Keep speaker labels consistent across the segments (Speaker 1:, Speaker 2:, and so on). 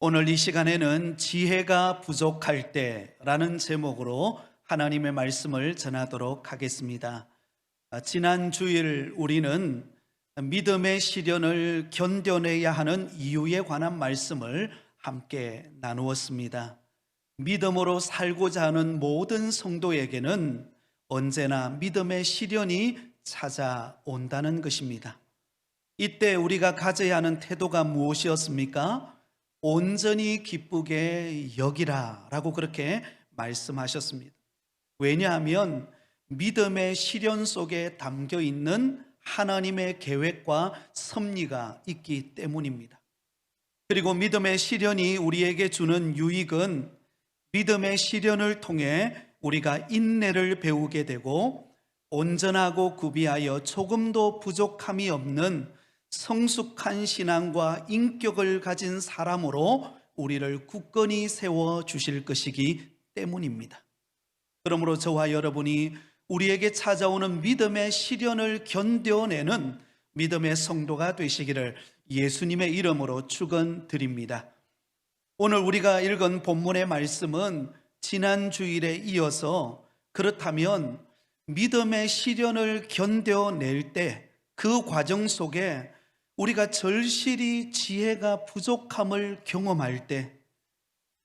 Speaker 1: 오늘 이 시간에는 지혜가 부족할 때라는 제목으로 하나님의 말씀을 전하도록 하겠습니다. 지난 주일 우리는 믿음의 시련을 견뎌내야 하는 이유에 관한 말씀을 함께 나누었습니다. 믿음으로 살고자 하는 모든 성도에게는 언제나 믿음의 시련이 찾아온다는 것입니다. 이때 우리가 가져야 하는 태도가 무엇이었습니까? 온전히 기쁘게 여기라 라고 그렇게 말씀하셨습니다. 왜냐하면 믿음의 시련 속에 담겨 있는 하나님의 계획과 섭리가 있기 때문입니다. 그리고 믿음의 시련이 우리에게 주는 유익은 믿음의 시련을 통해 우리가 인내를 배우게 되고 온전하고 구비하여 조금도 부족함이 없는 성숙한 신앙과 인격을 가진 사람으로 우리를 굳건히 세워 주실 것이기 때문입니다. 그러므로 저와 여러분이 우리에게 찾아오는 믿음의 시련을 견뎌내는 믿음의 성도가 되시기를 예수님의 이름으로 축원드립니다. 오늘 우리가 읽은 본문의 말씀은 지난 주일에 이어서 그렇다면 믿음의 시련을 견뎌낼 때 그 과정 속에 우리가 절실히 지혜가 부족함을 경험할 때,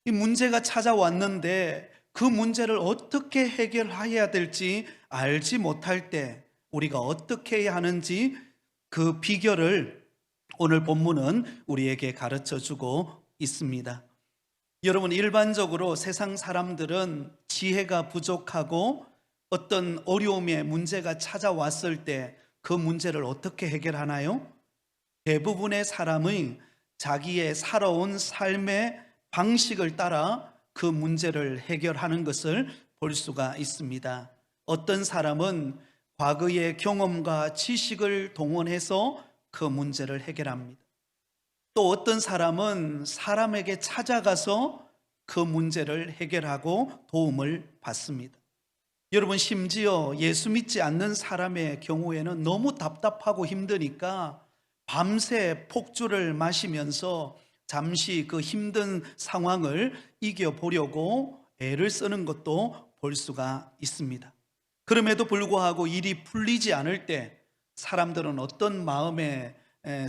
Speaker 1: 이 문제가 찾아왔는데 그 문제를 어떻게 해결해야 될지 알지 못할 때 우리가 어떻게 해야 하는지 그 비결을 오늘 본문은 우리에게 가르쳐 주고 있습니다. 여러분, 일반적으로 세상 사람들은 지혜가 부족하고 어떤 어려움의 문제가 찾아왔을 때 그 문제를 어떻게 해결하나요? 대부분의 사람은 자기의 살아온 삶의 방식을 따라 그 문제를 해결하는 것을 볼 수가 있습니다. 어떤 사람은 과거의 경험과 지식을 동원해서 그 문제를 해결합니다. 또 어떤 사람은 사람에게 찾아가서 그 문제를 해결하고 도움을 받습니다. 여러분, 심지어 예수 믿지 않는 사람의 경우에는 너무 답답하고 힘드니까 밤새 폭주를 마시면서 잠시 그 힘든 상황을 이겨보려고 애를 쓰는 것도 볼 수가 있습니다. 그럼에도 불구하고 일이 풀리지 않을 때 사람들은 어떤 마음의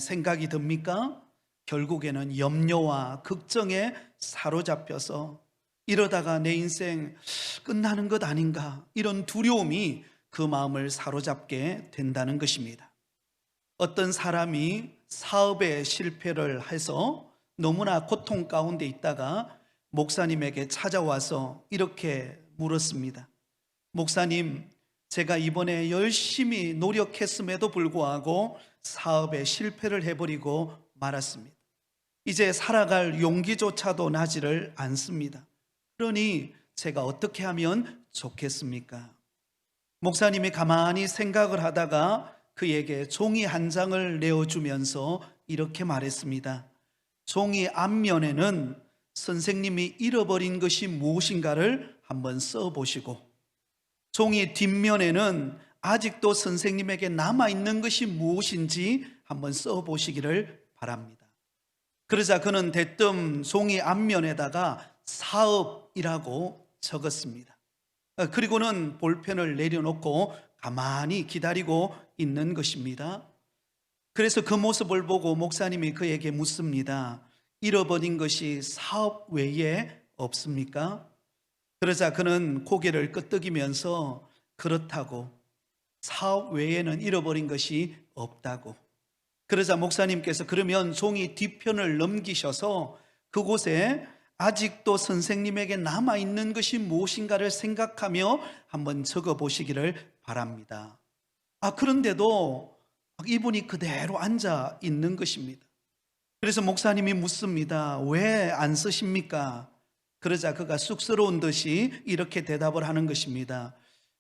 Speaker 1: 생각이 듭니까? 결국에는 염려와 걱정에 사로잡혀서 이러다가 내 인생 끝나는 것 아닌가, 이런 두려움이 그 마음을 사로잡게 된다는 것입니다. 어떤 사람이 사업에 실패를 해서 너무나 고통 가운데 있다가 목사님에게 찾아와서 이렇게 물었습니다. 목사님, 제가 이번에 열심히 노력했음에도 불구하고 사업에 실패를 해버리고 말았습니다. 이제 살아갈 용기조차도 나지를 않습니다. 그러니 제가 어떻게 하면 좋겠습니까? 목사님이 가만히 생각을 하다가 그에게 종이 한 장을 내어주면서 이렇게 말했습니다. 종이 앞면에는 선생님이 잃어버린 것이 무엇인가를 한번 써보시고, 종이 뒷면에는 아직도 선생님에게 남아있는 것이 무엇인지 한번 써보시기를 바랍니다. 그러자 그는 대뜸 종이 앞면에다가 사업이라고 적었습니다. 그리고는 볼펜을 내려놓고 가만히 기다리고 있는 것입니다. 그래서 그 모습을 보고 목사님이 그에게 묻습니다. 잃어버린 것이 사업 외에 없습니까? 그러자 그는 고개를 끄덕이면서 그렇다고, 사업 외에는 잃어버린 것이 없다고. 그러자 목사님께서 그러면 종이 뒤편을 넘기셔서 그곳에 아직도 선생님에게 남아있는 것이 무엇인가를 생각하며 한번 적어보시기를 바랍니다. 그런데도 이분이 그대로 앉아 있는 것입니다. 그래서 목사님이 묻습니다. 왜 안 쓰십니까? 그러자 그가 쑥스러운 듯이 이렇게 대답을 하는 것입니다.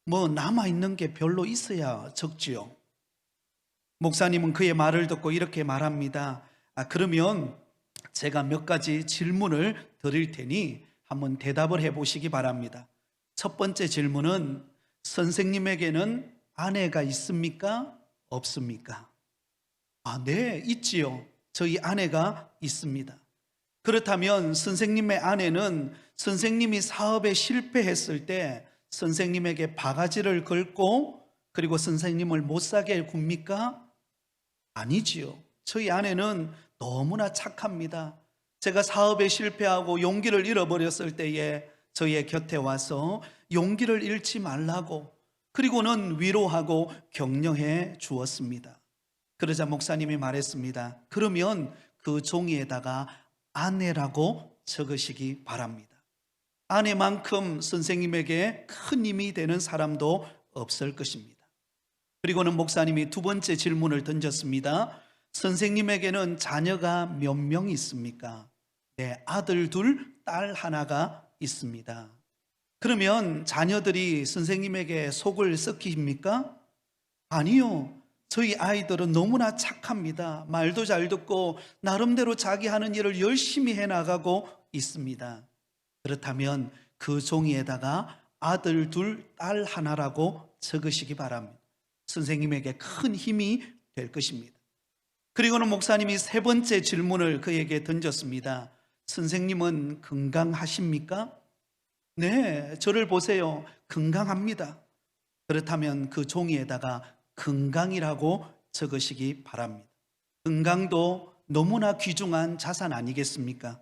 Speaker 1: 뭐 남아있는 게 별로 있어야 적지요. 목사님은 그의 말을 듣고 이렇게 말합니다. 그러면 제가 몇 가지 질문을 드릴 테니 한번 대답을 해보시기 바랍니다. 첫 번째 질문은, 선생님에게는 아내가 있습니까? 없습니까? 네, 있지요. 저희 아내가 있습니다. 그렇다면 선생님의 아내는 선생님이 사업에 실패했을 때 선생님에게 바가지를 걸고 그리고 선생님을 못 사게 굽니까? 아니지요. 저희 아내는 너무나 착합니다. 제가 사업에 실패하고 용기를 잃어버렸을 때에 저희의 곁에 와서 용기를 잃지 말라고 그리고는 위로하고 격려해 주었습니다. 그러자 목사님이 말했습니다. 그러면 그 종이에다가 아내라고 적으시기 바랍니다. 아내만큼 선생님에게 큰 힘이 되는 사람도 없을 것입니다. 그리고는 목사님이 두 번째 질문을 던졌습니다. 선생님에게는 자녀가 몇 명 있습니까? 네, 아들 둘, 딸 하나가 있습니다. 그러면 자녀들이 선생님에게 속을 썩힙니까? 아니요. 저희 아이들은 너무나 착합니다. 말도 잘 듣고 나름대로 자기 하는 일을 열심히 해나가고 있습니다. 그렇다면 그 종이에다가 아들 둘, 딸 하나라고 적으시기 바랍니다. 선생님에게 큰 힘이 될 것입니다. 그리고는 목사님이 세 번째 질문을 그에게 던졌습니다. 선생님은 건강하십니까? 네, 저를 보세요. 건강합니다. 그렇다면 그 종이에다가 건강이라고 적으시기 바랍니다. 건강도 너무나 귀중한 자산 아니겠습니까?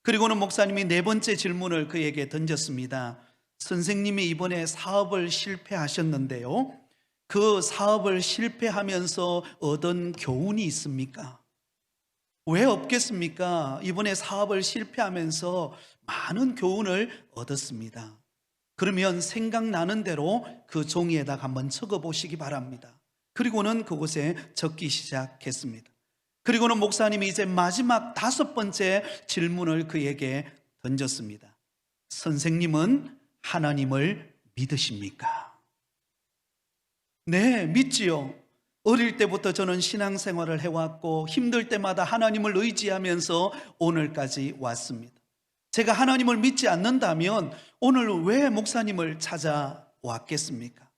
Speaker 1: 그리고는 목사님이 네 번째 질문을 그에게 던졌습니다. 선생님이 이번에 사업을 실패하셨는데요. 그 사업을 실패하면서 얻은 교훈이 있습니까? 왜 없겠습니까? 이번에 사업을 실패하면서 많은 교훈을 얻었습니다. 그러면 생각나는 대로 그 종이에다가 한번 적어보시기 바랍니다. 그리고는 그곳에 적기 시작했습니다. 그리고는 목사님이 이제 마지막 다섯 번째 질문을 그에게 던졌습니다. 선생님은 하나님을 믿으십니까? 네, 믿지요. 어릴 때부터 저는 신앙생활을 해왔고 힘들 때마다 하나님을 의지하면서 오늘까지 왔습니다. 제가 하나님을 믿지 않는다면 오늘 왜 목사님을 찾아왔겠습니까?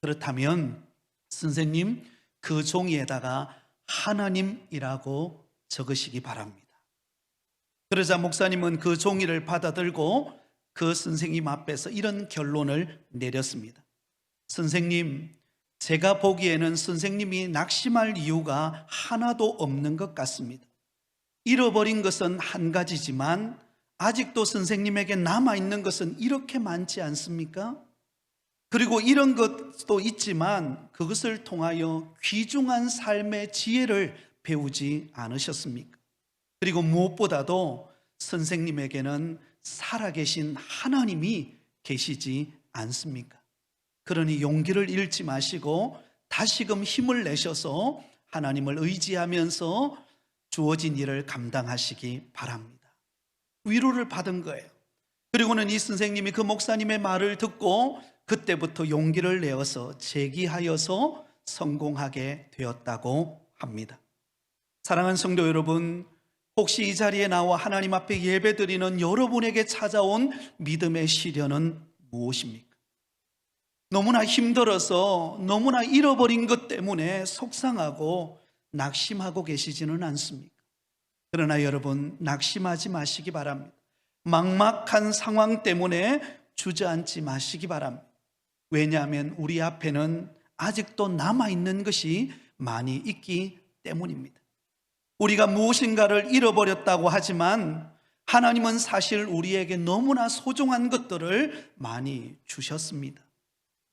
Speaker 1: 그렇다면 선생님 그 종이에다가 하나님이라고 적으시기 바랍니다. 그러자 목사님은 그 종이를 받아들고 그 선생님 앞에서 이런 결론을 내렸습니다. 선생님, 제가 보기에는 선생님이 낙심할 이유가 하나도 없는 것 같습니다. 잃어버린 것은 한 가지지만 아직도 선생님에게 남아있는 것은 이렇게 많지 않습니까? 그리고 이런 것도 있지만 그것을 통하여 귀중한 삶의 지혜를 배우지 않으셨습니까? 그리고 무엇보다도 선생님에게는 살아계신 하나님이 계시지 않습니까? 그러니 용기를 잃지 마시고 다시금 힘을 내셔서 하나님을 의지하면서 주어진 일을 감당하시기 바랍니다. 위로를 받은 거예요. 그리고는 이 선생님이 그 목사님의 말을 듣고 그때부터 용기를 내어서 재기하여서 성공하게 되었다고 합니다. 사랑하는 성도 여러분, 혹시 이 자리에 나와 하나님 앞에 예배드리는 여러분에게 찾아온 믿음의 시련은 무엇입니까? 너무나 힘들어서 너무나 잃어버린 것 때문에 속상하고 낙심하고 계시지는 않습니까? 그러나 여러분, 낙심하지 마시기 바랍니다. 막막한 상황 때문에 주저앉지 마시기 바랍니다. 왜냐하면 우리 앞에는 아직도 남아있는 것이 많이 있기 때문입니다. 우리가 무엇인가를 잃어버렸다고 하지만 하나님은 사실 우리에게 너무나 소중한 것들을 많이 주셨습니다.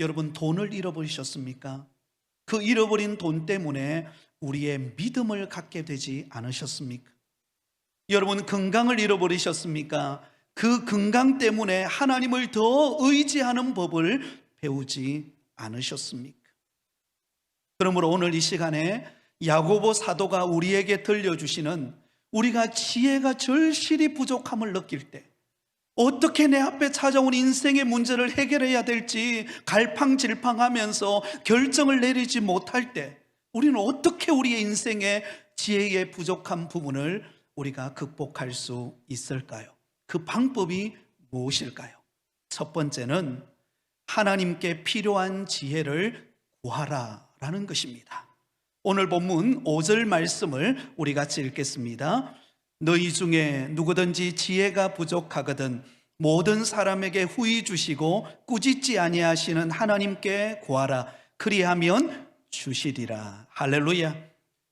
Speaker 1: 여러분, 돈을 잃어버리셨습니까? 그 잃어버린 돈 때문에 우리의 믿음을 갖게 되지 않으셨습니까? 여러분, 건강을 잃어버리셨습니까? 그 건강 때문에 하나님을 더 의지하는 법을 배우지 않으셨습니까? 그러므로 오늘 이 시간에 야고보 사도가 우리에게 들려주시는 우리가 지혜가 절실히 부족함을 느낄 때 어떻게 내 앞에 찾아온 인생의 문제를 해결해야 될지 갈팡질팡하면서 결정을 내리지 못할 때 우리는 어떻게 우리의 인생의 지혜의 부족한 부분을 우리가 극복할 수 있을까요? 그 방법이 무엇일까요? 첫 번째는 하나님께 필요한 지혜를 구하라라는 것입니다. 오늘 본문 5절 말씀을 우리 같이 읽겠습니다. 너희 중에 누구든지 지혜가 부족하거든 모든 사람에게 후히 주시고 꾸짖지 아니하시는 하나님께 구하라. 그리하면 주시리라. 할렐루야.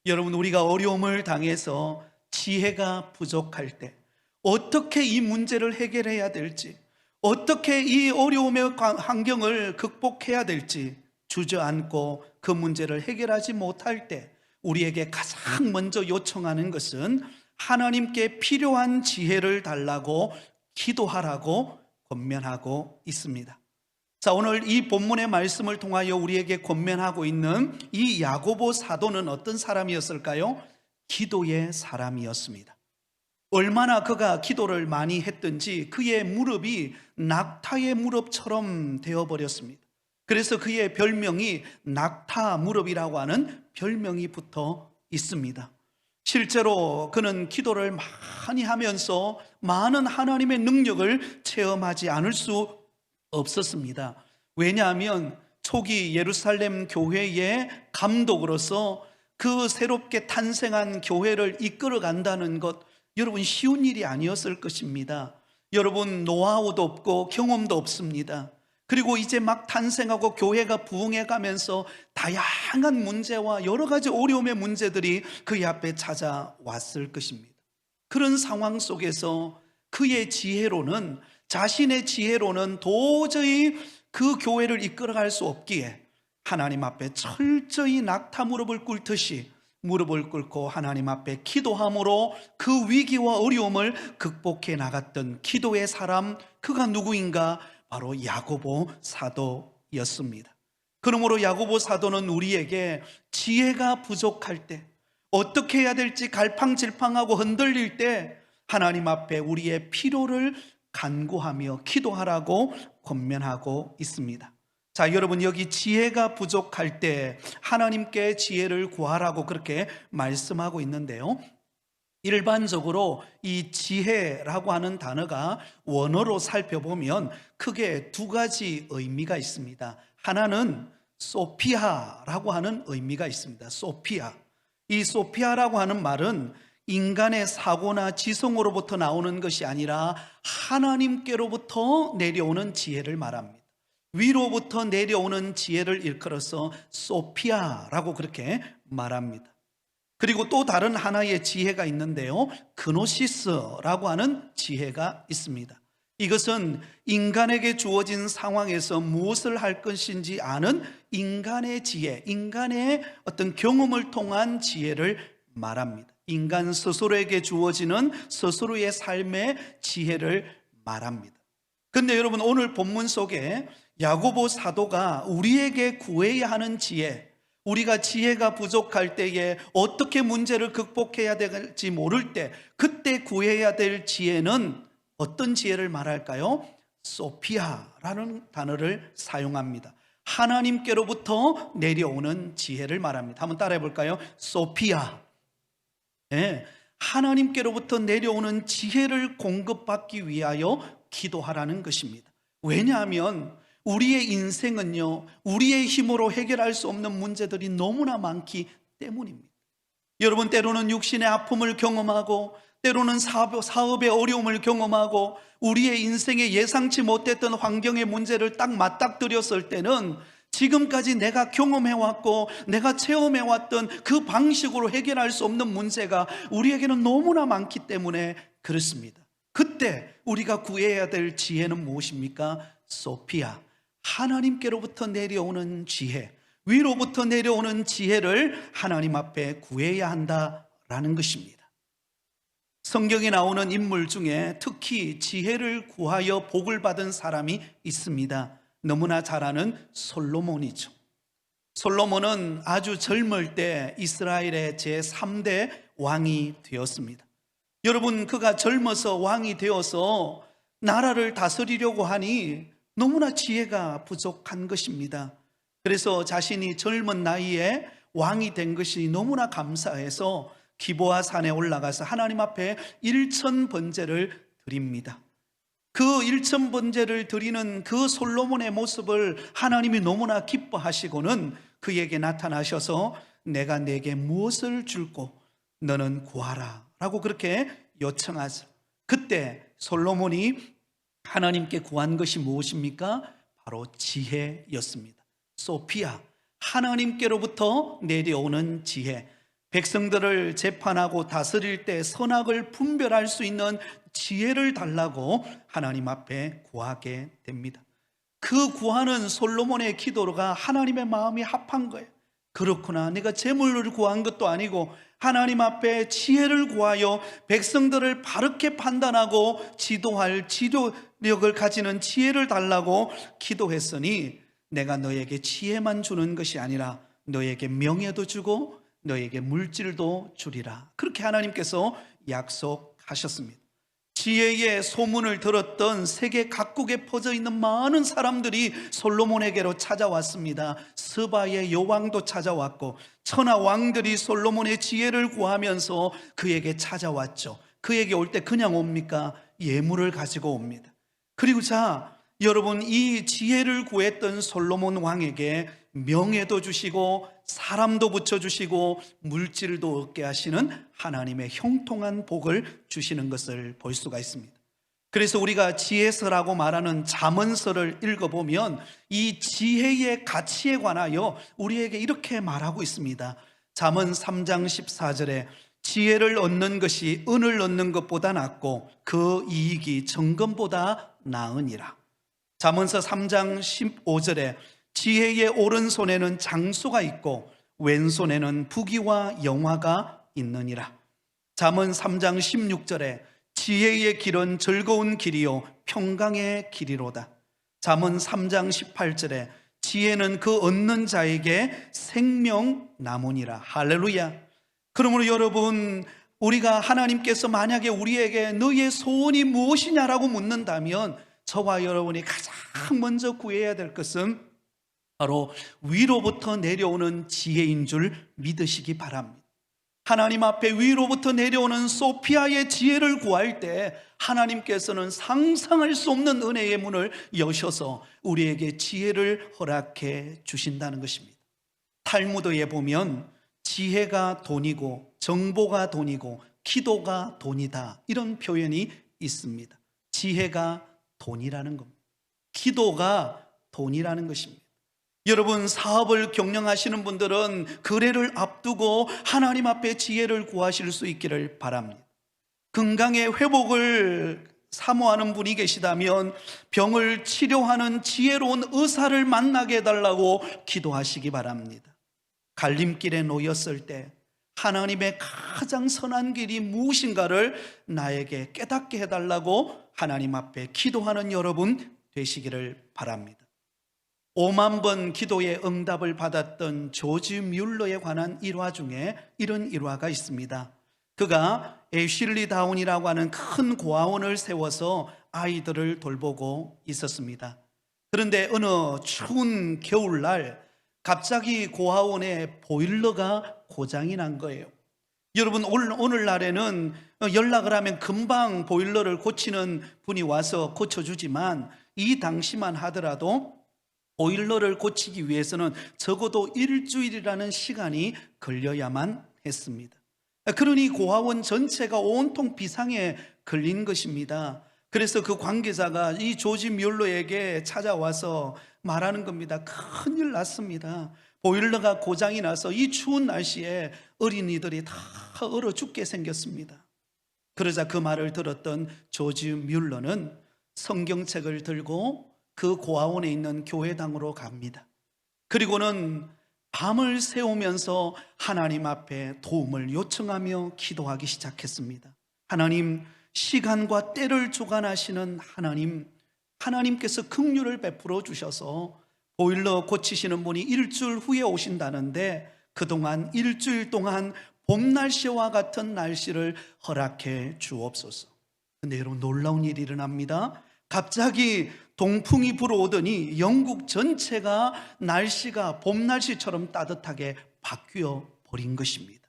Speaker 1: 여러분, 우리가 어려움을 당해서 지혜가 부족할 때 어떻게 이 문제를 해결해야 될지, 어떻게 이 어려움의 환경을 극복해야 될지 주저앉고 그 문제를 해결하지 못할 때 우리에게 가장 먼저 요청하는 것은 하나님께 필요한 지혜를 달라고 기도하라고 권면하고 있습니다. 자, 오늘 이 본문의 말씀을 통하여 우리에게 권면하고 있는 이 야고보 사도는 어떤 사람이었을까요? 기도의 사람이었습니다. 얼마나 그가 기도를 많이 했든지 그의 무릎이 낙타의 무릎처럼 되어버렸습니다. 그래서 그의 별명이 낙타 무릎이라고 하는 별명이 붙어 있습니다. 실제로 그는 기도를 많이 하면서 많은 하나님의 능력을 체험하지 않을 수 없었습니다. 왜냐하면 초기 예루살렘 교회의 감독으로서 그 새롭게 탄생한 교회를 이끌어 간다는 것, 여러분 쉬운 일이 아니었을 것입니다. 여러분 노하우도 없고 경험도 없습니다. 그리고 이제 막 탄생하고 교회가 부흥해 가면서 다양한 문제와 여러 가지 어려움의 문제들이 그의 앞에 찾아왔을 것입니다. 그런 상황 속에서 그의 지혜로는, 자신의 지혜로는 도저히 그 교회를 이끌어갈 수 없기에 하나님 앞에 철저히 낙타 무릎을 꿇듯이 무릎을 꿇고 하나님 앞에 기도함으로 그 위기와 어려움을 극복해 나갔던 기도의 사람, 그가 누구인가? 바로 야고보 사도였습니다. 그러므로 야고보 사도는 우리에게 지혜가 부족할 때, 어떻게 해야 될지 갈팡질팡하고 흔들릴 때 하나님 앞에 우리의 필요를 간구하며 기도하라고 권면하고 있습니다. 자, 여러분, 여기 지혜가 부족할 때 하나님께 지혜를 구하라고 그렇게 말씀하고 있는데요, 일반적으로 이 지혜라고 하는 단어가 원어로 살펴보면 크게 두 가지 의미가 있습니다. 하나는 소피아라고 하는 의미가 있습니다. 소피아. 이 소피아라고 하는 말은 인간의 사고나 지성으로부터 나오는 것이 아니라 하나님께로부터 내려오는 지혜를 말합니다. 위로부터 내려오는 지혜를 일컬어서 소피아라고 그렇게 말합니다. 그리고 또 다른 하나의 지혜가 있는데요, 그노시스라고 하는 지혜가 있습니다. 이것은 인간에게 주어진 상황에서 무엇을 할 것인지 아는 인간의 지혜, 인간의 어떤 경험을 통한 지혜를 말합니다. 인간 스스로에게 주어지는 스스로의 삶의 지혜를 말합니다. 그런데 여러분, 오늘 본문 속에 야고보 사도가 우리에게 구해야 하는 지혜, 우리가 지혜가 부족할 때에 어떻게 문제를 극복해야 될지 모를 때 그때 구해야 될 지혜는 어떤 지혜를 말할까요? 소피아라는 단어를 사용합니다. 하나님께로부터 내려오는 지혜를 말합니다. 한번 따라해 볼까요? 소피아. 네, 하나님께로부터 내려오는 지혜를 공급받기 위하여 기도하라는 것입니다. 왜냐하면 우리의 인생은요, 우리의 힘으로 해결할 수 없는 문제들이 너무나 많기 때문입니다. 여러분, 때로는 육신의 아픔을 경험하고 때로는 사업의 어려움을 경험하고 우리의 인생에 예상치 못했던 환경의 문제를 딱 맞닥뜨렸을 때는 지금까지 내가 경험해왔고 내가 체험해왔던 그 방식으로 해결할 수 없는 문제가 우리에게는 너무나 많기 때문에 그렇습니다. 그때 우리가 구해야 될 지혜는 무엇입니까? 소피아, 하나님께로부터 내려오는 지혜, 위로부터 내려오는 지혜를 하나님 앞에 구해야 한다라는 것입니다. 성경에 나오는 인물 중에 특히 지혜를 구하여 복을 받은 사람이 있습니다. 너무나 잘 아는 솔로몬이죠. 솔로몬은 아주 젊을 때 이스라엘의 제3대 왕이 되었습니다. 여러분, 그가 젊어서 왕이 되어서 나라를 다스리려고 하니 너무나 지혜가 부족한 것입니다. 그래서 자신이 젊은 나이에 왕이 된 것이 너무나 감사해서 기보아 산에 올라가서 하나님 앞에 일천번제를 드립니다. 그 일천번제를 드리는 그 솔로몬의 모습을 하나님이 너무나 기뻐하시고는 그에게 나타나셔서 내가 네게 무엇을 줄고 너는 구하라 라고 그렇게 요청하죠. 그때 솔로몬이 하나님께 구한 것이 무엇입니까? 바로 지혜였습니다. 소피아, 하나님께로부터 내려오는 지혜, 백성들을 재판하고 다스릴 때 선악을 분별할 수 있는 지혜를 달라고 하나님 앞에 구하게 됩니다. 그 구하는 솔로몬의 기도가 하나님의 마음이 합한 거예요. 그렇구나, 내가 재물을 구한 것도 아니고 하나님 앞에 지혜를 구하여 백성들을 바르게 판단하고 지도할 지도력을 가지는 지혜를 달라고 기도했으니 내가 너에게 지혜만 주는 것이 아니라 너에게 명예도 주고 너에게 물질도 주리라. 그렇게 하나님께서 약속하셨습니다. 지혜의 소문을 들었던 세계 각국에 퍼져 있는 많은 사람들이 솔로몬에게로 찾아왔습니다. 스바의 여왕도 찾아왔고 천하 왕들이 솔로몬의 지혜를 구하면서 그에게 찾아왔죠. 그에게 올 때 그냥 옵니까? 예물을 가지고 옵니다. 그리고 여러분, 이 지혜를 구했던 솔로몬 왕에게 명예도 주시고 사람도 붙여주시고 물질도 얻게 하시는 하나님의 형통한 복을 주시는 것을 볼 수가 있습니다. 그래서 우리가 지혜서라고 말하는 잠언서를 읽어보면 이 지혜의 가치에 관하여 우리에게 이렇게 말하고 있습니다. 잠언 3장 14절에 지혜를 얻는 것이 은을 얻는 것보다 낫고 그 이익이 정금보다 나으니라. 잠언서 3장 15절에 지혜의 오른손에는 장수가 있고 왼손에는 부귀와 영화가 있느니라. 잠언 3장 16절에 지혜의 길은 즐거운 길이요 평강의 길이로다. 잠언 3장 18절에 지혜는 그 얻는 자에게 생명나무니라. 할렐루야. 그러므로 여러분, 우리가 하나님께서 만약에 우리에게 너의 소원이 무엇이냐라고 묻는다면 저와 여러분이 가장 먼저 구해야 될 것은 바로 위로부터 내려오는 지혜인 줄 믿으시기 바랍니다. 하나님 앞에 위로부터 내려오는 소피아의 지혜를 구할 때 하나님께서는 상상할 수 없는 은혜의 문을 여셔서 우리에게 지혜를 허락해 주신다는 것입니다. 탈무드에 보면 지혜가 돈이고 정보가 돈이고 기도가 돈이다, 이런 표현이 있습니다. 지혜가 돈이라는 겁니다. 기도가 돈이라는 것입니다. 여러분, 사업을 경영하시는 분들은 거래를 앞두고 하나님 앞에 지혜를 구하실 수 있기를 바랍니다. 건강의 회복을 사모하는 분이 계시다면 병을 치료하는 지혜로운 의사를 만나게 해달라고 기도하시기 바랍니다. 갈림길에 놓였을 때 하나님의 가장 선한 길이 무엇인가를 나에게 깨닫게 해달라고 하나님 앞에 기도하는 여러분 되시기를 바랍니다. 5만 번 기도의 응답을 받았던 조지 뮬러에 관한 일화 중에 이런 일화가 있습니다. 그가 애슐리 다운이라고 하는 큰 고아원을 세워서 아이들을 돌보고 있었습니다. 그런데 어느 추운 겨울날 갑자기 고아원에 보일러가 고장이 난 거예요. 여러분, 오늘날에는 연락을 하면 금방 보일러를 고치는 분이 와서 고쳐주지만 이 당시만 하더라도 보일러를 고치기 위해서는 적어도 일주일이라는 시간이 걸려야만 했습니다. 그러니 고아원 전체가 온통 비상에 걸린 것입니다. 그래서 그 관계자가 이 조지 뮬러에게 찾아와서 말하는 겁니다. 큰일 났습니다. 보일러가 고장이 나서 이 추운 날씨에 어린이들이 다 얼어 죽게 생겼습니다. 그러자 그 말을 들었던 조지 뮬러는 성경책을 들고 그 고아원에 있는 교회당으로 갑니다. 그리고는 밤을 새우면서 하나님 앞에 도움을 요청하며 기도하기 시작했습니다. 하나님, 시간과 때를 주관하시는 하나님께서 긍휼을 베풀어 주셔서 보일러 고치시는 분이 일주일 후에 오신다는데 그동안 일주일 동안 봄 날씨와 같은 날씨를 허락해 주옵소서. 근데 여러분, 놀라운 일이 일어납니다. 갑자기 동풍이 불어오더니 영국 전체가 날씨가 봄 날씨처럼 따뜻하게 바뀌어 버린 것입니다.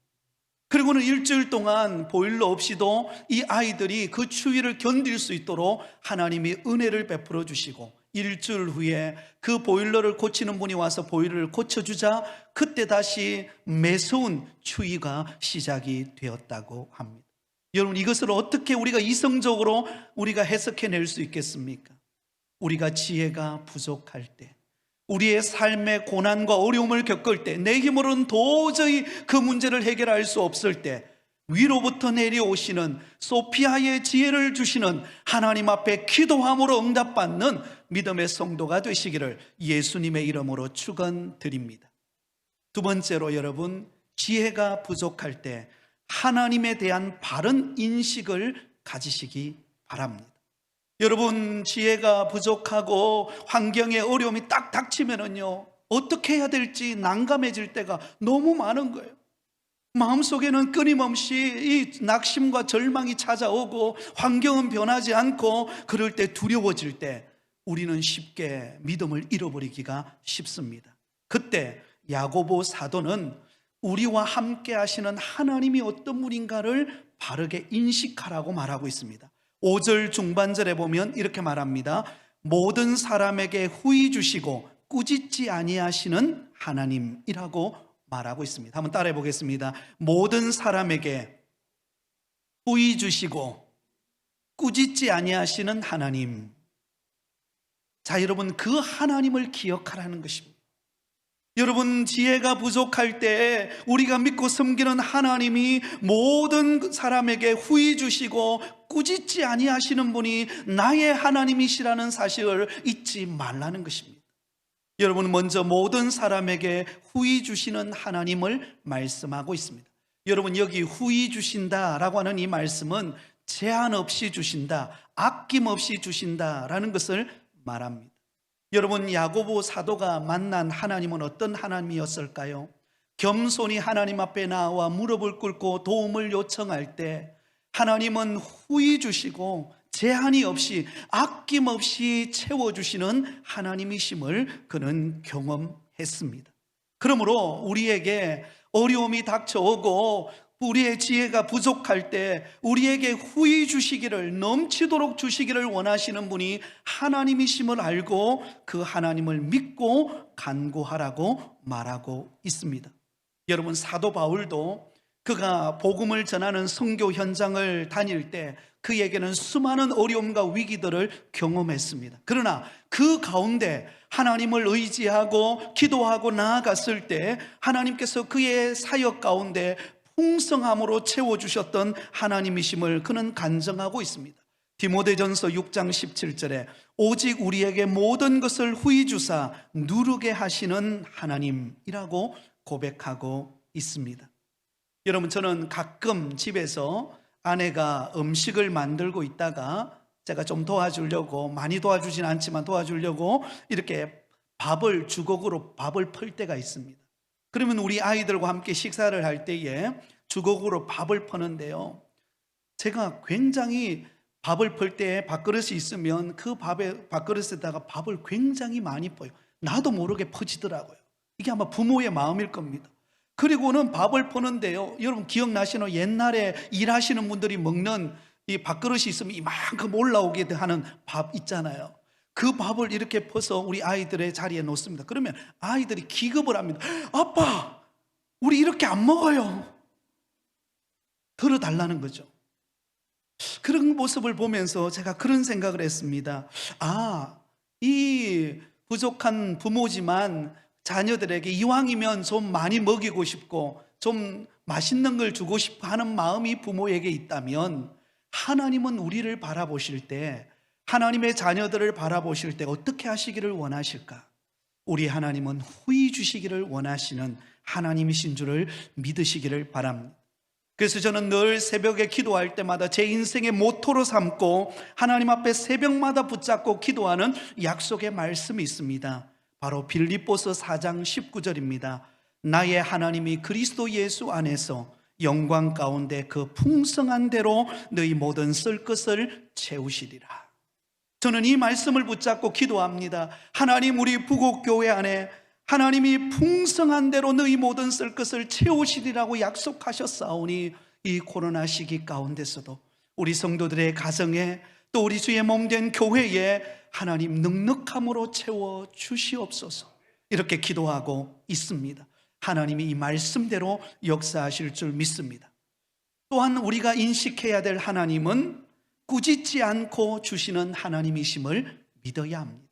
Speaker 1: 그리고는 일주일 동안 보일러 없이도 이 아이들이 그 추위를 견딜 수 있도록 하나님이 은혜를 베풀어 주시고 일주일 후에 그 보일러를 고치는 분이 와서 보일러를 고쳐주자 그때 다시 매서운 추위가 시작이 되었다고 합니다. 여러분, 이것을 어떻게 우리가 이성적으로 우리가 해석해낼 수 있겠습니까? 우리가 지혜가 부족할 때, 우리의 삶의 고난과 어려움을 겪을 때, 내 힘으로는 도저히 그 문제를 해결할 수 없을 때 위로부터 내려오시는 소피아의 지혜를 주시는 하나님 앞에 기도함으로 응답받는 믿음의 성도가 되시기를 예수님의 이름으로 축원드립니다. 두 번째로, 여러분, 지혜가 부족할 때 하나님에 대한 바른 인식을 가지시기 바랍니다. 여러분, 지혜가 부족하고 환경에 어려움이 딱 닥치면은요, 어떻게 해야 될지 난감해질 때가 너무 많은 거예요. 마음속에는 끊임없이 이 낙심과 절망이 찾아오고 환경은 변하지 않고, 그럴 때 두려워질 때 우리는 쉽게 믿음을 잃어버리기가 쉽습니다. 그때 야고보 사도는 우리와 함께 하시는 하나님이 어떤 분인가를 바르게 인식하라고 말하고 있습니다. 5절 중반절에 보면 이렇게 말합니다. 모든 사람에게 후히 주시고 꾸짖지 아니하시는 하나님이라고 말하고 있습니다. 한번 따라해 보겠습니다. 모든 사람에게 후히 주시고 꾸짖지 아니하시는 하나님. 자, 여러분, 그 하나님을 기억하라는 것입니다. 여러분, 지혜가 부족할 때 우리가 믿고 섬기는 하나님이 모든 사람에게 후히 주시고 꾸짖지 아니하시는 분이 나의 하나님이시라는 사실을 잊지 말라는 것입니다. 여러분, 먼저 모든 사람에게 후히 주시는 하나님을 말씀하고 있습니다. 여러분, 여기 후히 주신다라고 하는 이 말씀은 제한 없이 주신다, 아낌없이 주신다라는 것을 말합니다. 여러분, 야고보 사도가 만난 하나님은 어떤 하나님이었을까요? 겸손히 하나님 앞에 나와 무릎을 꿇고 도움을 요청할 때 하나님은 후히 주시고 제한이 없이 아낌없이 채워주시는 하나님이심을 그는 경험했습니다. 그러므로 우리에게 어려움이 닥쳐오고 우리의 지혜가 부족할 때 우리에게 후히 주시기를, 넘치도록 주시기를 원하시는 분이 하나님이심을 알고 그 하나님을 믿고 간구하라고 말하고 있습니다. 여러분, 사도 바울도 그가 복음을 전하는 선교 현장을 다닐 때 그에게는 수많은 어려움과 위기들을 경험했습니다. 그러나 그 가운데 하나님을 의지하고 기도하고 나아갔을 때 하나님께서 그의 사역 가운데 풍성함으로 채워주셨던 하나님이심을 그는 간증하고 있습니다. 디모데전서 6장 17절에 오직 우리에게 모든 것을 후히 주사 누르게 하시는 하나님이라고 고백하고 있습니다. 여러분, 저는 가끔 집에서 아내가 음식을 만들고 있다가 제가 좀 도와주려고, 많이 도와주진 않지만 도와주려고 이렇게 밥을, 주걱으로 밥을 펄 때가 있습니다. 그러면 우리 아이들과 함께 식사를 할 때에 주걱으로 밥을 퍼는데요, 제가 굉장히 밥을 펄 때 밥그릇이 있으면 그 밥그릇에다가 밥을 굉장히 많이 퍼요. 나도 모르게 퍼지더라고요. 이게 아마 부모의 마음일 겁니다. 그리고는 밥을 퍼는데요, 여러분 기억나시나요? 옛날에 일하시는 분들이 먹는 이 밥그릇이 있으면 이만큼 올라오게 하는 밥 있잖아요. 그 밥을 이렇게 퍼서 우리 아이들의 자리에 놓습니다. 그러면 아이들이 기겁을 합니다. 아빠, 우리 이렇게 안 먹어요. 덜어달라는 거죠. 그런 모습을 보면서 제가 그런 생각을 했습니다. 이 부족한 부모지만 자녀들에게 이왕이면 좀 많이 먹이고 싶고 좀 맛있는 걸 주고 싶어 하는 마음이 부모에게 있다면, 하나님은 우리를 바라보실 때, 하나님의 자녀들을 바라보실 때 어떻게 하시기를 원하실까? 우리 하나님은 후히 주시기를 원하시는 하나님이신 줄을 믿으시기를 바랍니다. 그래서 저는 늘 새벽에 기도할 때마다 제 인생의 모토로 삼고 하나님 앞에 새벽마다 붙잡고 기도하는 약속의 말씀이 있습니다. 바로 빌립보서 4장 19절입니다. 나의 하나님이 그리스도 예수 안에서 영광 가운데 그 풍성한 대로 너희 모든 쓸 것을 채우시리라. 저는 이 말씀을 붙잡고 기도합니다. 하나님, 우리 부곡교회 안에 하나님이 풍성한 대로 너희 모든 쓸 것을 채우시리라고 약속하셨사오니, 이 코로나 시기 가운데서도 우리 성도들의 가정에, 또 우리 주의 몸된 교회에 하나님 넉넉함으로 채워 주시옵소서, 이렇게 기도하고 있습니다. 하나님이 이 말씀대로 역사하실 줄 믿습니다. 또한 우리가 인식해야 될 하나님은 꾸짖지 않고 주시는 하나님이심을 믿어야 합니다.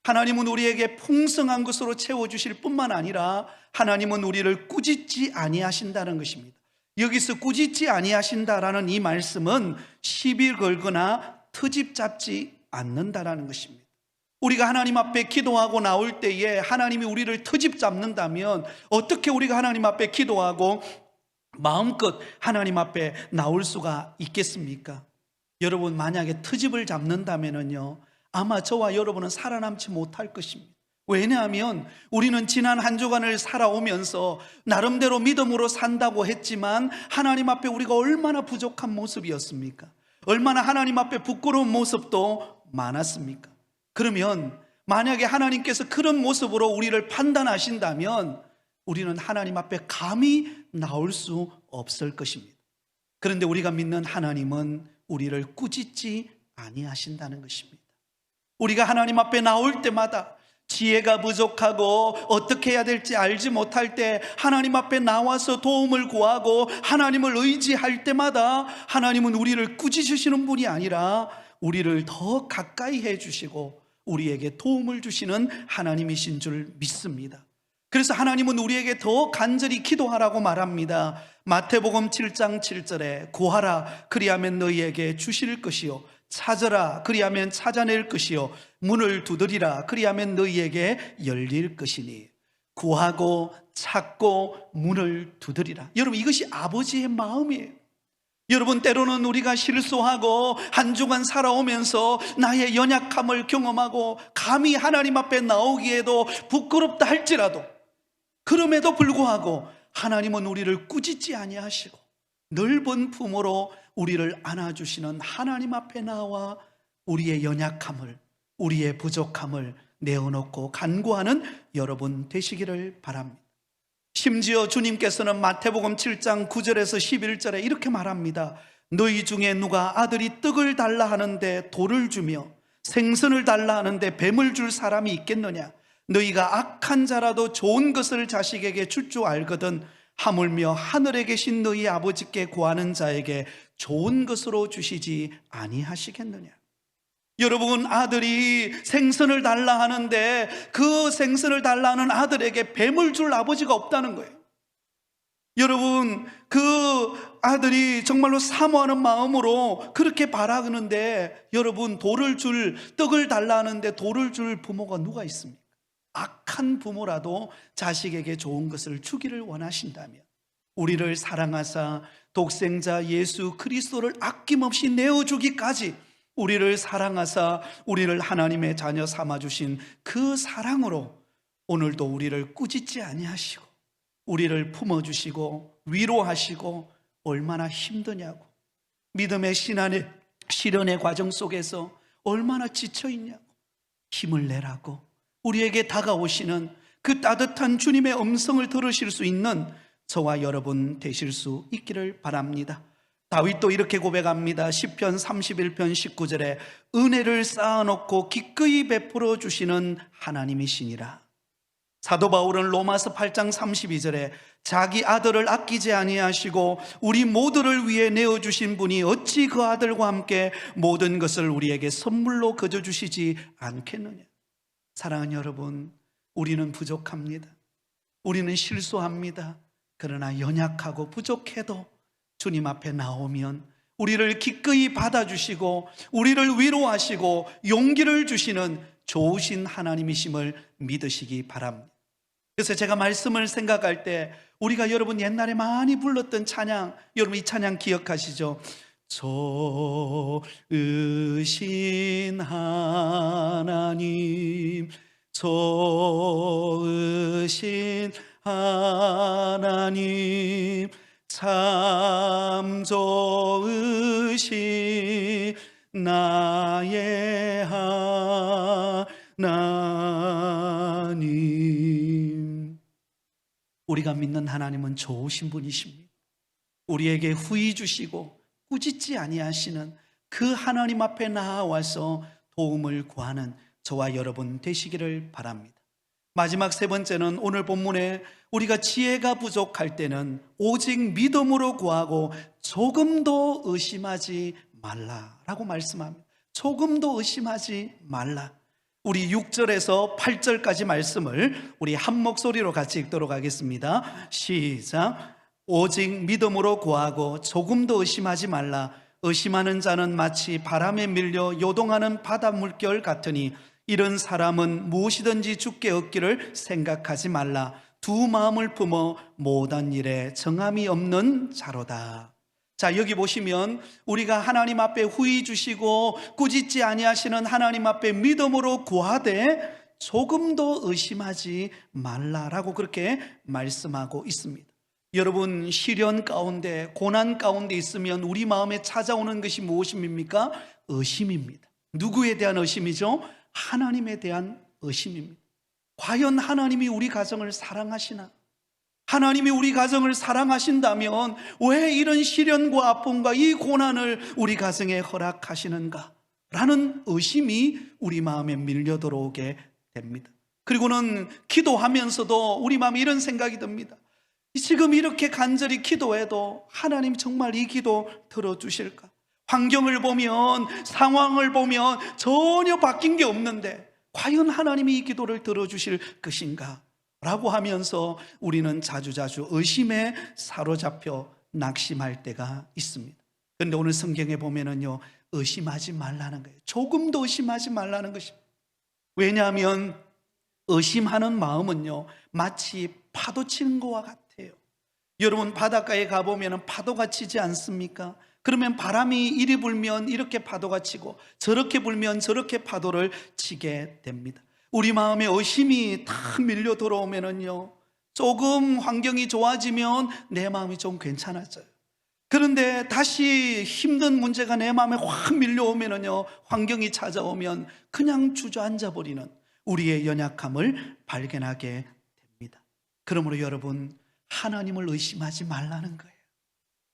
Speaker 1: 하나님은 우리에게 풍성한 것으로 채워주실 뿐만 아니라 하나님은 우리를 꾸짖지 아니하신다는 것입니다. 여기서 꾸짖지 아니하신다라는 이 말씀은 시비 걸거나 트집 잡지 않는다라는 것입니다. 우리가 하나님 앞에 기도하고 나올 때에 하나님이 우리를 트집 잡는다면 어떻게 우리가 하나님 앞에 기도하고 마음껏 하나님 앞에 나올 수가 있겠습니까? 여러분, 만약에 트집을 잡는다면요, 아마 저와 여러분은 살아남지 못할 것입니다. 왜냐하면 우리는 지난 한 주간을 살아오면서 나름대로 믿음으로 산다고 했지만 하나님 앞에 우리가 얼마나 부족한 모습이었습니까? 얼마나 하나님 앞에 부끄러운 모습도 많았습니까? 그러면 만약에 하나님께서 그런 모습으로 우리를 판단하신다면 우리는 하나님 앞에 감히 나올 수 없을 것입니다. 그런데 우리가 믿는 하나님은 우리를 꾸짖지 아니하신다는 것입니다. 우리가 하나님 앞에 나올 때마다 지혜가 부족하고 어떻게 해야 될지 알지 못할 때 하나님 앞에 나와서 도움을 구하고 하나님을 의지할 때마다 하나님은 우리를 꾸짖으시는 분이 아니라 우리를 더 가까이 해주시고 우리에게 도움을 주시는 하나님이신 줄 믿습니다. 그래서 하나님은 우리에게 더 간절히 기도하라고 말합니다. 마태복음 7장 7절에 구하라 그리하면 너희에게 주실 것이요 찾으라 그리하면 찾아낼 것이요 문을 두드리라 그리하면 너희에게 열릴 것이니. 구하고 찾고 문을 두드리라. 여러분, 이것이 아버지의 마음이에요. 여러분, 때로는 우리가 실수하고 한 주간 살아오면서 나의 연약함을 경험하고 감히 하나님 앞에 나오기에도 부끄럽다 할지라도 그럼에도 불구하고 하나님은 우리를 꾸짖지 아니하시고 넓은 품으로 우리를 안아주시는 하나님 앞에 나와 우리의 연약함을, 우리의 부족함을 내어놓고 간구하는 여러분 되시기를 바랍니다. 심지어 주님께서는 마태복음 7장 9절에서 11절에 이렇게 말합니다. 너희 중에 누가 아들이 떡을 달라 하는데 돌을 주며 생선을 달라 하는데 뱀을 줄 사람이 있겠느냐? 너희가 악한 자라도 좋은 것을 자식에게 줄 줄 알거든 하물며 하늘에 계신 너희 아버지께 구하는 자에게 좋은 것으로 주시지 아니하시겠느냐? 여러분, 아들이 생선을 달라 하는데 그 생선을 달라 하는 아들에게 뱀을 줄 아버지가 없다는 거예요. 여러분, 그 아들이 정말로 사모하는 마음으로 그렇게 바라는데 여러분, 떡을 달라 하는데 돌을 줄 부모가 누가 있습니까? 악한 부모라도 자식에게 좋은 것을 주기를 원하신다면 우리를 사랑하사 독생자 예수 그리스도를 아낌없이 내어주기까지 우리를 사랑하사 우리를 하나님의 자녀 삼아주신 그 사랑으로 오늘도 우리를 꾸짖지 아니하시고 우리를 품어주시고 위로하시고 얼마나 힘드냐고, 믿음의 실현의 과정 속에서 얼마나 지쳐있냐고 힘을 내라고 우리에게 다가오시는 그 따뜻한 주님의 음성을 들으실 수 있는 저와 여러분 되실 수 있기를 바랍니다. 다윗도 이렇게 고백합니다. 시편 31편 19절에 은혜를 쌓아놓고 기꺼이 베풀어 주시는 하나님이시니라. 사도 바울은 로마서 8장 32절에 자기 아들을 아끼지 아니하시고 우리 모두를 위해 내어주신 분이 어찌 그 아들과 함께 모든 것을 우리에게 선물로 거저 주시지 않겠느냐. 사랑하는 여러분, 우리는 부족합니다. 우리는 실수합니다. 그러나 연약하고 부족해도 주님 앞에 나오면 우리를 기꺼이 받아주시고 우리를 위로하시고 용기를 주시는 좋으신 하나님이심을 믿으시기 바랍니다. 그래서 제가 말씀을 생각할 때 우리가 여러분 옛날에 많이 불렀던 찬양, 여러분 이 찬양 기억하시죠? 좋으신 하나님, 좋으신 하나님, 참 좋으신 나의 하나님. 우리가 믿는 하나님은 좋으신 분이십니다. 우리에게 후히 주시고 꾸짖지 아니하시는 그 하나님 앞에 나아와서 도움을 구하는 저와 여러분 되시기를 바랍니다. 마지막 세 번째는 오늘 본문에 우리가 지혜가 부족할 때는 오직 믿음으로 구하고 조금도 의심하지 말라라고 말씀합니다. 조금도 의심하지 말라. 우리 6절에서 8절까지 말씀을 우리 한 목소리로 같이 읽도록 하겠습니다. 시작. 오직 믿음으로 구하고 조금도 의심하지 말라. 의심하는 자는 마치 바람에 밀려 요동하는 바다 물결 같으니 이런 사람은 무엇이든지 주께 얻기를 생각하지 말라. 두 마음을 품어 모든 일에 정함이 없는 자로다. 자, 여기 보시면 우리가 하나님 앞에 후히 주시고 꾸짖지 아니하시는 하나님 앞에 믿음으로 구하되 조금도 의심하지 말라라고 그렇게 말씀하고 있습니다. 여러분, 시련 가운데 고난 가운데 있으면 우리 마음에 찾아오는 것이 무엇입니까? 의심입니다. 누구에 대한 의심이죠? 하나님에 대한 의심입니다. 과연 하나님이 우리 가정을 사랑하시나? 하나님이 우리 가정을 사랑하신다면 왜 이런 시련과 아픔과 이 고난을 우리 가정에 허락하시는가? 라는 의심이 우리 마음에 밀려 들어오게 됩니다. 그리고는 기도하면서도 우리 마음에 이런 생각이 듭니다. 지금 이렇게 간절히 기도해도 하나님 정말 이 기도 들어주실까? 환경을 보면, 상황을 보면 전혀 바뀐 게 없는데 과연 하나님이 이 기도를 들어주실 것인가? 라고 하면서 우리는 자주자주 의심에 사로잡혀 낙심할 때가 있습니다. 그런데 오늘 성경에 보면은요, 의심하지 말라는 거예요. 조금도 의심하지 말라는 것입니다. 왜냐하면 의심하는 마음은요, 마치 파도 치는 것과 같아요. 여러분, 바닷가에 가보면 파도가 치지 않습니까? 그러면 바람이 이리 불면 이렇게 파도가 치고 저렇게 불면 저렇게 파도를 치게 됩니다. 우리 마음에 의심이 탁 밀려 들어오면은요, 조금 환경이 좋아지면 내 마음이 좀 괜찮아져요. 그런데 다시 힘든 문제가 내 마음에 확 밀려오면은요, 환경이 찾아오면 그냥 주저앉아 버리는 우리의 연약함을 발견하게 됩니다. 그러므로 여러분, 하나님을 의심하지 말라는 거예요.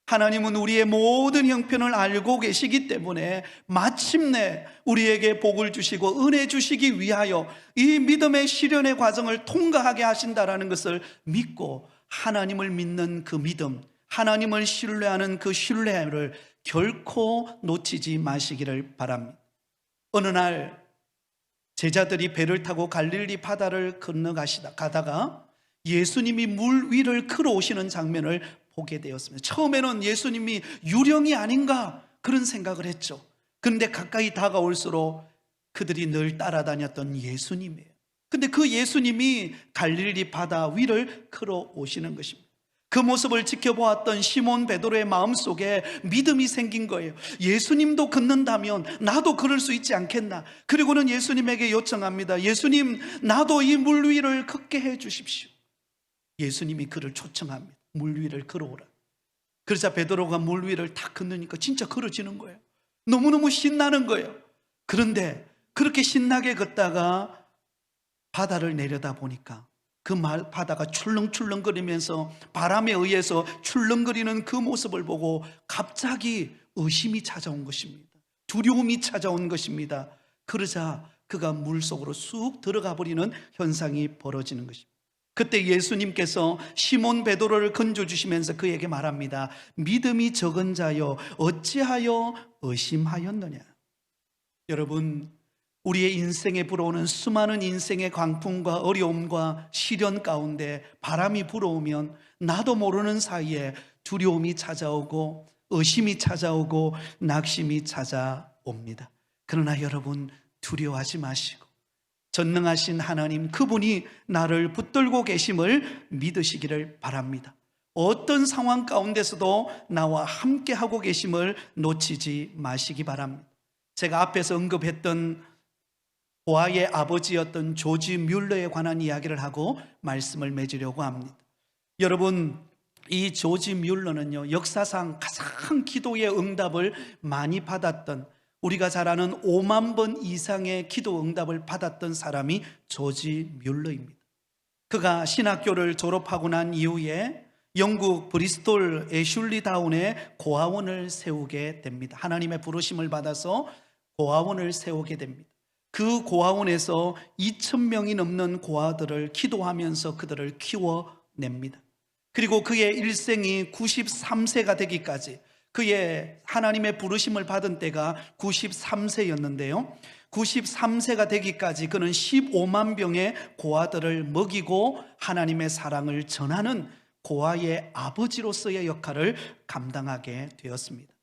Speaker 1: 하나님은 우리의 모든 형편을 알고 계시기 때문에 마침내 우리에게 복을 주시고 은혜 주시기 위하여 이 믿음의 시련의 과정을 통과하게 하신다라는 것을 믿고, 하나님을 믿는 그 믿음, 하나님을 신뢰하는 그 신뢰를 결코 놓치지 마시기를 바랍니다. 어느 날 제자들이 배를 타고 갈릴리 바다를 건너가다가 예수님이 물 위를 걸어오시는 장면을 보게 되었습니다. 처음에는 예수님이 유령이 아닌가 그런 생각을 했죠. 그런데 가까이 다가올수록 그들이 늘 따라다녔던 예수님이에요. 근데 그 예수님이 갈릴리 바다 위를 걸어오시는 것입니다. 그 모습을 지켜보았던 시몬 베드로의 마음속에 믿음이 생긴 거예요. 예수님도 걷는다면 나도 걸을 수 있지 않겠나? 그리고는 예수님에게 요청합니다. 예수님, 나도 이 물 위를 걷게 해 주십시오. 예수님이 그를 초청합니다. 물 위를 걸어오라. 그러자 베드로가 물 위를 탁 걷으니까 진짜 걸어지는 거예요. 너무너무 신나는 거예요. 그런데 그렇게 신나게 걷다가 바다를 내려다보니까 그 바다가 출렁출렁거리면서 바람에 의해서 출렁거리는 그 모습을 보고 갑자기 의심이 찾아온 것입니다. 두려움이 찾아온 것입니다. 그러자 그가 물속으로 쑥 들어가 버리는 현상이 벌어지는 것입니다. 그때 예수님께서 시몬 베드로를 건져주시면서 그에게 말합니다. 믿음이 적은 자여 어찌하여 의심하였느냐? 여러분, 우리의 인생에 불어오는 수많은 인생의 광풍과 어려움과 시련 가운데 바람이 불어오면 나도 모르는 사이에 두려움이 찾아오고 의심이 찾아오고 낙심이 찾아옵니다. 그러나 여러분, 두려워하지 마시고 전능하신 하나님, 그분이 나를 붙들고 계심을 믿으시기를 바랍니다. 어떤 상황 가운데서도 나와 함께 하고 계심을 놓치지 마시기 바랍니다. 제가 앞에서 언급했던 보아의 아버지였던 조지 뮬러에 관한 이야기를 하고 말씀을 맺으려고 합니다. 여러분, 이 조지 뮬러는요, 역사상 가장 기도의 응답을 많이 받았던, 우리가 잘 아는 5만 번 이상의 기도 응답을 받았던 사람이 조지 뮬러입니다. 그가 신학교를 졸업하고 난 이후에 영국 브리스톨 애슐리 다운에 고아원을 세우게 됩니다. 하나님의 부르심을 받아서 고아원을 세우게 됩니다. 그 고아원에서 2,000명이 넘는 고아들을 기도하면서 그들을 키워냅니다. 그리고 그의 일생이 93세가 되기까지, 그의 하나님의 부르심을 받은 때가 93세였는데요 93세가 되기까지 그는 15만 병의 고아들을 먹이고 하나님의 사랑을 전하는 고아의 아버지로서의 역할을 감당하게 되었습니다.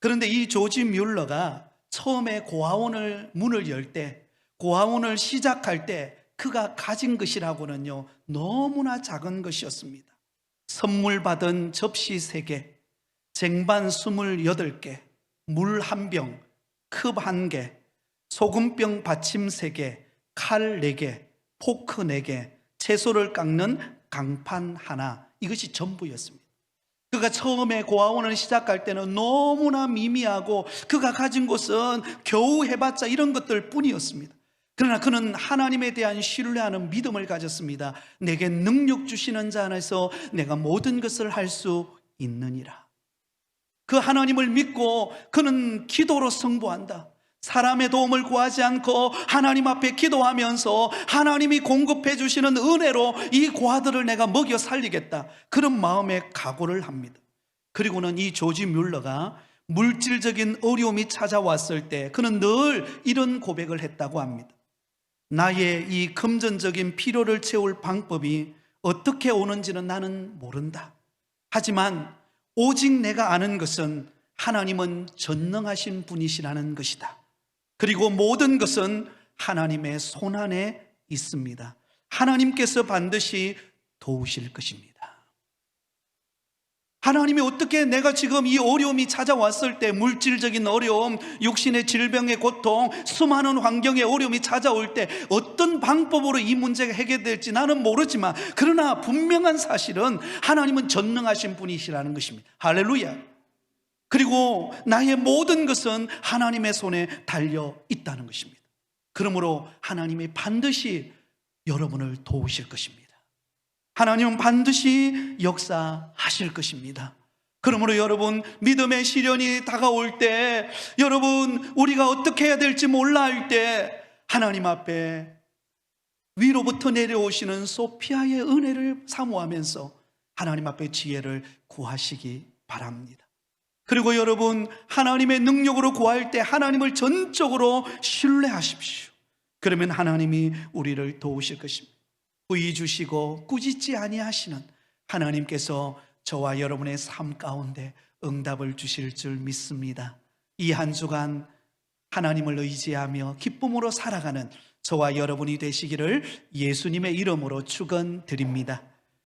Speaker 1: 그런데 이 조지 뮬러가 처음에 고아원을 문을 열 때, 고아원을 시작할 때 그가 가진 것이라고는요 너무나 작은 것이었습니다. 선물 받은 접시 3개, 쟁반 28개, 물 1병, 컵 1개, 소금병 받침 3개, 칼 4개, 포크 4개, 채소를 깎는 강판 하나, 이것이 전부였습니다. 그가 처음에 고아원을 시작할 때는 너무나 미미하고 그가 가진 것은 겨우 해봤자 이런 것들 뿐이었습니다. 그러나 그는 하나님에 대한 신뢰하는 믿음을 가졌습니다. 내게 능력 주시는 자 안에서 내가 모든 것을 할 수 있느니라. 그 하나님을 믿고 그는 기도로 승부한다. 사람의 도움을 구하지 않고 하나님 앞에 기도하면서 하나님이 공급해 주시는 은혜로 이 고아들을 내가 먹여 살리겠다, 그런 마음의 각오를 합니다. 그리고는 이 조지 뮬러가 물질적인 어려움이 찾아왔을 때 그는 늘 이런 고백을 했다고 합니다. 나의 이 금전적인 필요를 채울 방법이 어떻게 오는지는 나는 모른다. 하지만 오직 내가 아는 것은 하나님은 전능하신 분이시라는 것이다. 그리고 모든 것은 하나님의 손안에 있습니다. 하나님께서 반드시 도우실 것입니다. 하나님이 어떻게 내가 지금 이 어려움이 찾아왔을 때, 물질적인 어려움, 육신의 질병의 고통, 수많은 환경의 어려움이 찾아올 때 어떤 방법으로 이 문제가 해결될지 나는 모르지만, 그러나 분명한 사실은 하나님은 전능하신 분이시라는 것입니다. 할렐루야. 그리고 나의 모든 것은 하나님의 손에 달려 있다는 것입니다. 그러므로 하나님이 반드시 여러분을 도우실 것입니다. 하나님은 반드시 역사하실 것입니다. 그러므로 여러분, 믿음의 시련이 다가올 때, 여러분 우리가 어떻게 해야 될지 몰라 할 때 하나님 앞에 위로부터 내려오시는 소피아의 은혜를 사모하면서 하나님 앞에 지혜를 구하시기 바랍니다. 그리고 여러분, 하나님의 능력으로 구할 때 하나님을 전적으로 신뢰하십시오. 그러면 하나님이 우리를 도우실 것입니다. 부이 주시고 꾸짖지 아니하시는 하나님께서 저와 여러분의 삶 가운데 응답을 주실 줄 믿습니다. 이 한 주간 하나님을 의지하며 기쁨으로 살아가는 저와 여러분이 되시기를 예수님의 이름으로 축원드립니다.